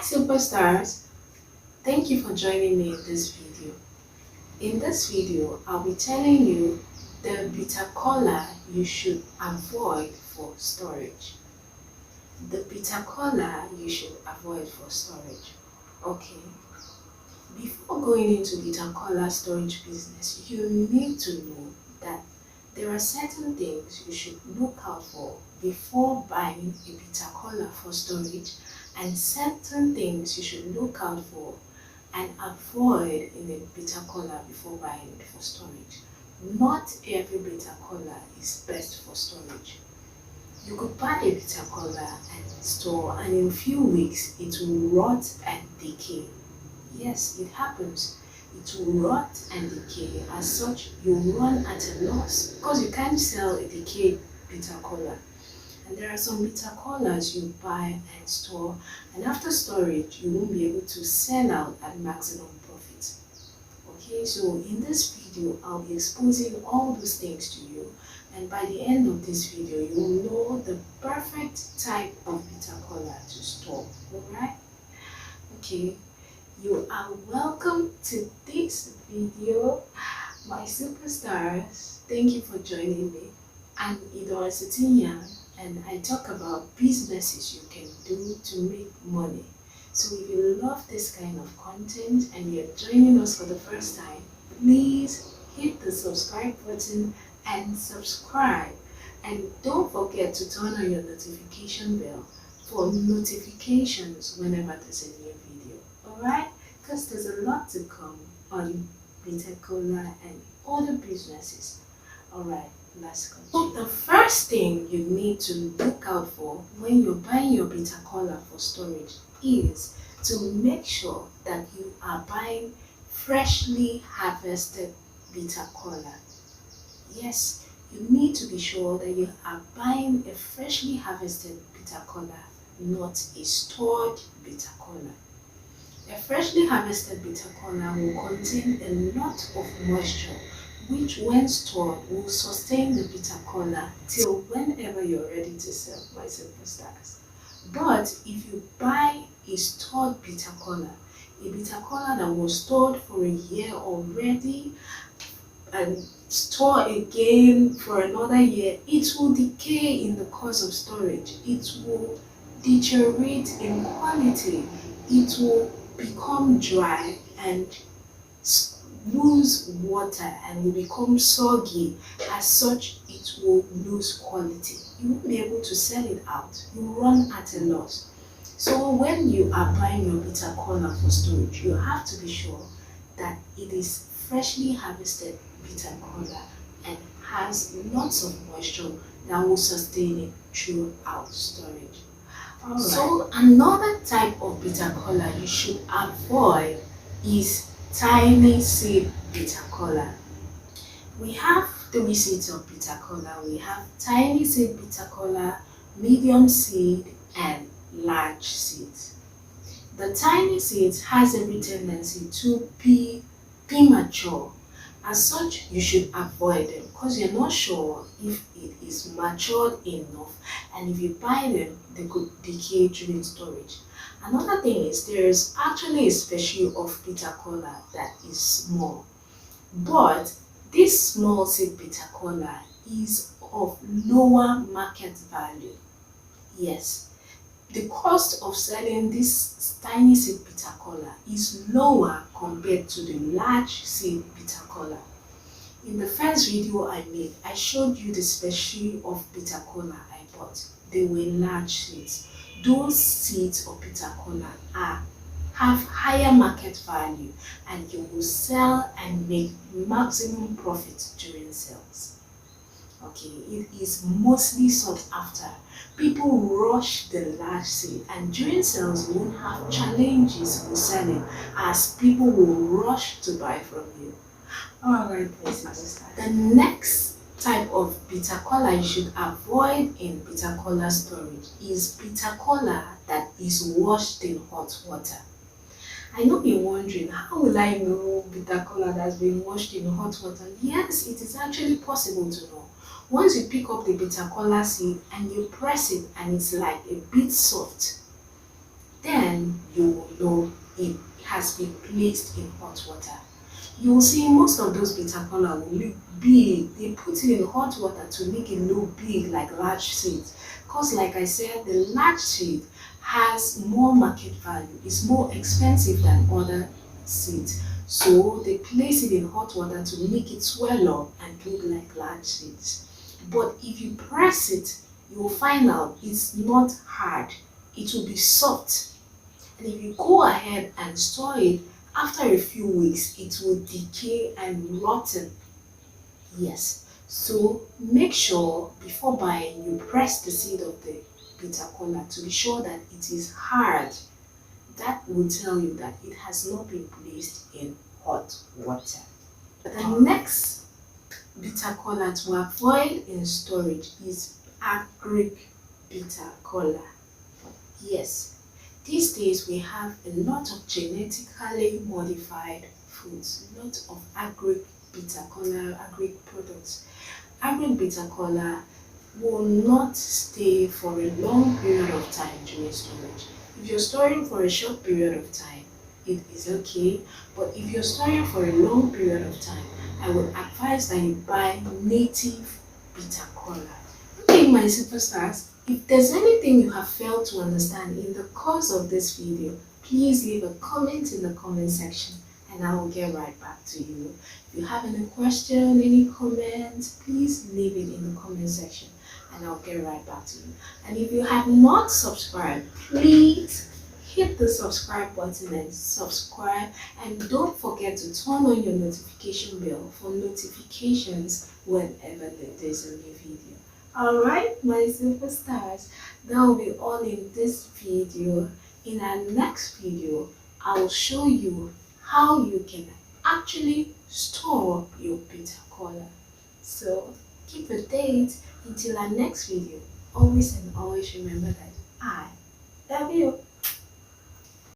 superstars, thank you for joining me in this video. In this video, I'll be telling you the Bitterkola you should avoid for storage. The Bitterkola you should avoid for storage. Okay, before going into Bitterkola storage business, you need to know that there are certain things you should look out for before buying a Bitterkola for storage, and certain things you should look out for and avoid in a Bitterkola before buying it for storage. Not every Bitterkola is best for storage. You could buy a Bitterkola and store, and in a few weeks it will rot and decay. Yes, it happens. It will rot and decay. As such, you run at a loss because you can't sell a decayed Bitterkola. And there are some Bitterkolas you buy and store, and after storage, you won't be able to sell out at maximum profit. Okay, so in this video, I'll be exposing all those things to you, and by the end of this video, you will know the perfect type of Bitterkola to store. Alright? Okay, you are welcome to this video, my superstars. Thank you for joining me. I'm Idora Setinya, and I talk about businesses you can do to make money. So if you love this kind of content and you're joining us for the first time, please hit the subscribe button and subscribe. And don't forget to turn on your notification bell for notifications whenever there's a new video. Alright? Because there's a lot to come on Bitterkola and other businesses. Alright, let's go. So the first thing you need to look out for when you're buying your Bitterkola for storage is to make sure that you are buying freshly harvested Bitterkola. Yes, you need to be sure that you are buying a freshly harvested Bitterkola, not a stored Bitterkola. A freshly harvested Bitterkola will contain a lot of moisture, which when stored will sustain the Bitterkola till whenever you're ready to sell, my superstars. But if you buy a stored Bitterkola, a Bitterkola that was stored for a year already and store again for another year, it will decay in the course of storage. It will deteriorate in quality. It will become dry and lose water and will become soggy. As such, it will lose quality. You won't be able to sell it out. You run at a loss. So when you are buying your Bitterkola for storage, you have to be sure that it is freshly harvested Bitterkola and has lots of moisture that will sustain it throughout storage. Alright. So another type of Bitterkola you should avoid is tiny seed Bitterkola. We have three seeds of Bitterkola. We have tiny seed Bitterkola, medium seed, and large seeds. The tiny seeds has every tendency to be premature. As such, you should avoid them because you're not sure if it is matured enough, and if you buy them, they could decay during storage. Another thing is there is actually a species of Bitterkola that is small, but this small seed Bitterkola is of lower market value. Yes, the cost of selling this tiny seed Bitterkola is lower compared to the large seed Bitterkola. In the first video I made, I showed you the species of Bitterkola I bought. They were large seeds. Those seeds of Bitterkola have higher market value, and you will sell and make maximum profit during sales. Okay, it is mostly sought after. People rush the large seed, and during sales you won't have challenges with selling as people will rush to buy from you. Alright, the next type of Bitterkola you should avoid in Bitterkola storage is Bitterkola that is washed in hot water. I know you're wondering, how will I know Bitterkola that's been washed in hot water? Yes, it is actually possible to know. Once you pick up the Bitterkola seed and you press it and it's like a bit soft, then you will know it has been placed in hot water. You will see most of those Bitterkola will look big. They put it in hot water to make it look big like large seeds. Because like I said, the large seed has more market value. It's more expensive than other seeds. So they place it in hot water to make it swell up and look like large seeds. But if you press it, you will find out it's not hard. It will be soft. And if you go ahead and store it, after a few weeks, it will decay and rotten. Yes. So make sure before buying, you press the seed of the Bitterkola to be sure that it is hard. That will tell you that it has not been placed in hot water. The next Bitterkola to avoid in storage is agric Bitterkola. Yes. These days we have a lot of genetically modified foods, a lot of agric Bitterkola, agric products. Agric Bitterkola will not stay for a long period of time during storage. If you're storing for a short period of time, it is okay. But if you're storing for a long period of time, I would advise that you buy native Bitterkola. Okay, my superstars, if there's anything you have failed to understand in the course of this video, please leave a comment in the comment section and I will get right back to you. If you have any question, any comments, please leave it in the comment section and I'll get right back to you. And if you have not subscribed, please hit the subscribe button and subscribe, and don't forget to turn on your notification bell for notifications whenever there's a new video. Alright, my superstars, that will be all in this video. In our next video, I will show you how you can actually store your Bitterkola. So keep a date until our next video. Always and always remember that I love you.